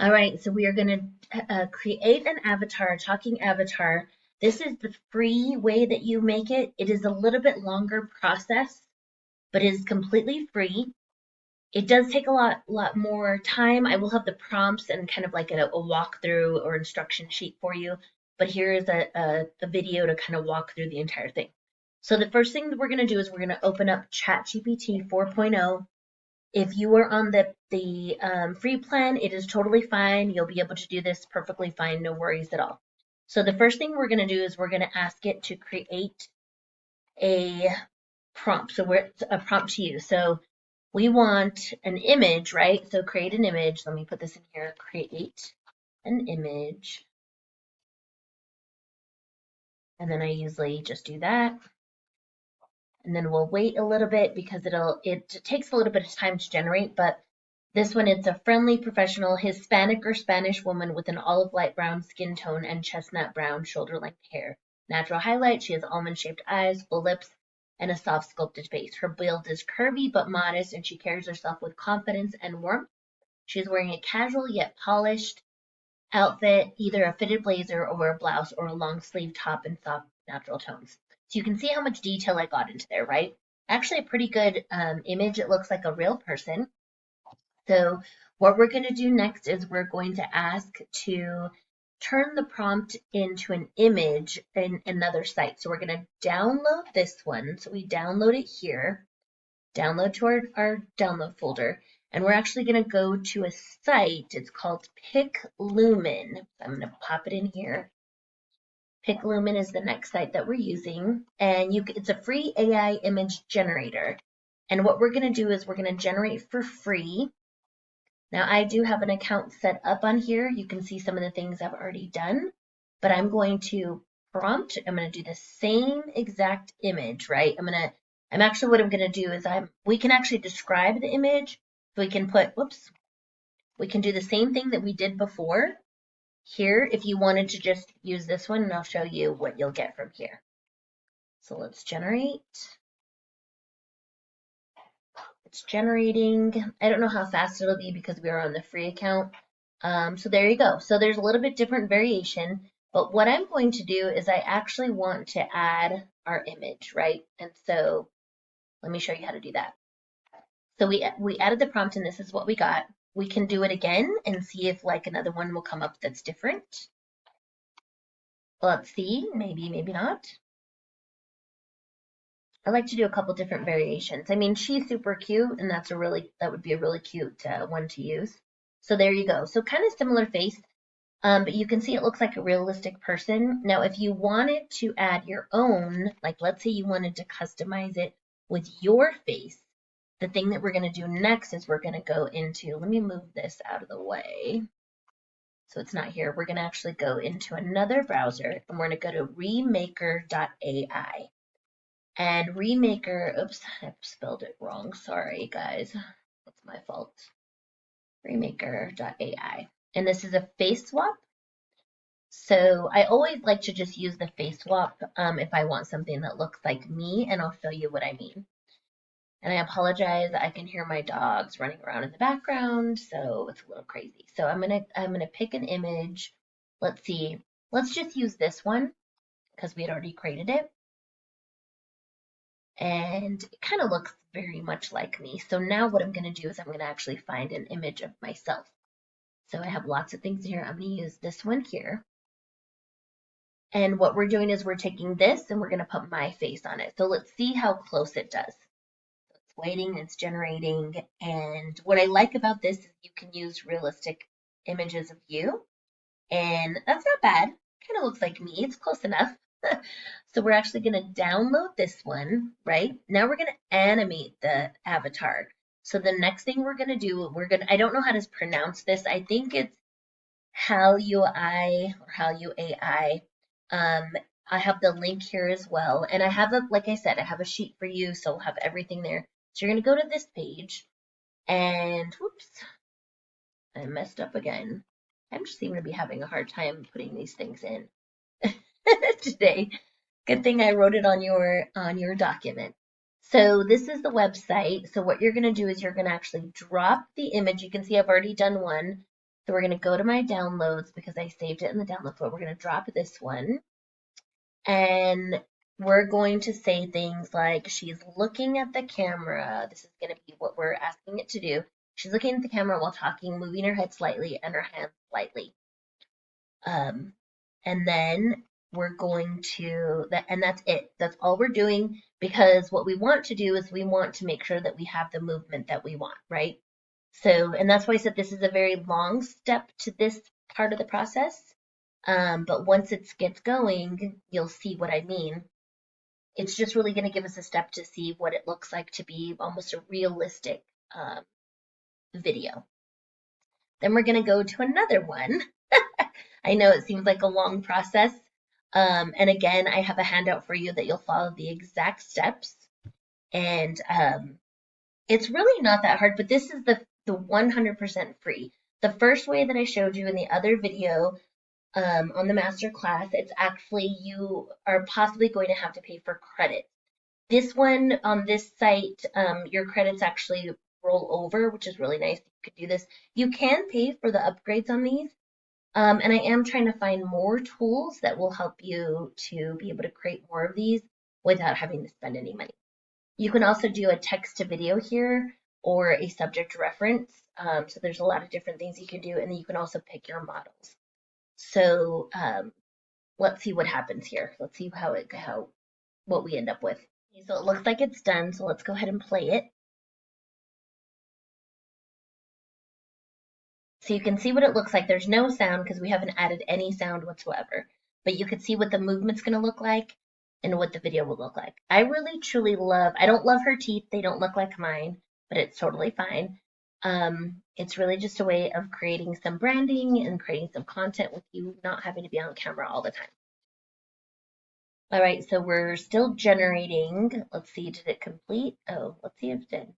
All right, so we are going to create an avatar, a talking avatar. This is the free way that you make it. It is a little bit longer process, but it is completely free. It does take a lot more time. I will have the prompts and kind of like a walkthrough or instruction sheet for you. But here is a video to kind of walk through the entire thing. So the first thing that we're going to do is we're going to open up ChatGPT 4.0. If you are on the free plan, it is totally fine. You'll be able to do this perfectly fine, no worries at all. So the first thing we're going to do is we're going to ask it to create a prompt. So we're a prompt to use. So we want an image, right? So create an image. Let me put this in here. Create an image. And then I usually just do that. And then we'll wait a little bit because it takes a little bit of time to generate, but this one, it's a friendly, professional Hispanic or Spanish woman with an olive light brown skin tone and chestnut brown shoulder-length hair. Natural highlight, she has almond-shaped eyes, full lips, and a soft sculpted face. Her build is curvy but modest, and she carries herself with confidence and warmth. She is wearing a casual yet polished outfit, either a fitted blazer or a blouse or a long sleeve top in soft natural tones. So you can see how much detail I got into there, right? Actually, a pretty good image. It looks like a real person. So what we're going to do next is we're going to ask to turn the prompt into an image in another site. So we're going to download this one. So we download it here, download to our download folder, and we're actually going to go to a site. It's called PicLumen. I'm going to pop it in here. PicLumen is the next site that we're using, and it's a free AI image generator. And what we're going to do is we're going to generate for free. Now I do have an account set up on here. You can see some of the things I've already done, but I'm going to prompt. I'm going to do the same exact image, right? What I'm going to do is we can actually describe the image. So we can we can do the same thing that we did before here if you wanted to just use this one, and I'll show you what you'll get from here. So let's generate. It's generating. I don't know how fast it'll be because we are on the free account. So there you go. So there's a little bit different variation, but what I'm going to do is I actually want to add our image, right? And so let me show you how to do that. So we added the prompt and this is what we got. We can do it again and see if like another one will come up that's different. Let's see, maybe, maybe not. I like to do a couple different variations. I mean, she's super cute, and that would be a really cute one to use. So there you go. So kind of similar face, but you can see it looks like a realistic person. Now, if you wanted to add your own, like let's say you wanted to customize it with your face, the thing that we're going to do next is we're going to go into, let me move this out of the way so it's not here. We're going to actually go into another browser, and we're going to go to remaker.ai. And Remaker, oops, I spelled it wrong. Sorry, guys. That's my fault. Remaker.ai. And this is a face swap. So I always like to just use the face swap if I want something that looks like me, and I'll show you what I mean. And I apologize, I can hear my dogs running around in the background, so it's a little crazy. So I'm gonna pick an image. Let's see. Let's just use this one because we had already created it. And it kind of looks very much like me. So now what I'm going to do is I'm going to actually find an image of myself. So I have lots of things here. I'm going to use this one here. And what we're doing is we're taking this and we're going to put my face on it. So let's see how close it does. It's waiting, it's generating. And what I like about this is you can use realistic images of you. And that's not bad. Kind of looks like me. It's close enough. So we're actually going to download this one, right? Now we're going to animate the avatar. So the next thing we're going to do, I don't know how to pronounce this. I think it's HalUI or HalUAI. I have the link here as well. And I have like I said, I have a sheet for you. So we'll have everything there. So you're going to go to this page and whoops, I messed up again. I'm just seem to be having a hard time putting these things in today. Good thing I wrote it on your document. So this is the website. So what you're going to do is you're going to actually drop the image. You can see I've already done one. So we're going to go to my downloads because I saved it in the download folder. We're going to drop this one. And we're going to say things like she's looking at the camera. This is going to be what we're asking it to do. She's looking at the camera while talking, moving her head slightly and her hands slightly. And then we're going to, and that's it. That's all we're doing, because what we want to do is we want to make sure that we have the movement that we want, right? So, and that's why I said this is a very long step to this part of the process. But once it gets going, you'll see what I mean. It's just really going to give us a step to see what it looks like to be almost a realistic video. Then we're going to go to another one. I know it seems like a long process. And again, I have a handout for you that you'll follow the exact steps. And it's really not that hard, but this is the 100% free. The first way that I showed you in the other video on the master class, it's actually you are possibly going to have to pay for credit. This one on this site, your credits actually roll over, which is really nice. You could do this. You can pay for the upgrades on these. And I am trying to find more tools that will help you to be able to create more of these without having to spend any money. You can also do a text to video here or a subject reference. So there's a lot of different things you can do, and then you can also pick your models. So let's see what happens here. Let's see what we end up with. Okay, so it looks like it's done. So let's go ahead and play it. So you can see what it looks like. There's no sound because we haven't added any sound whatsoever. But you can see what the movement's going to look like and what the video will look like. I really truly love, I don't love her teeth. They don't look like mine, but it's totally fine. It's really just a way of creating some branding and creating some content with you not having to be on camera all the time. All right, so we're still generating. Let's see, did it complete? Oh, let's see if it did.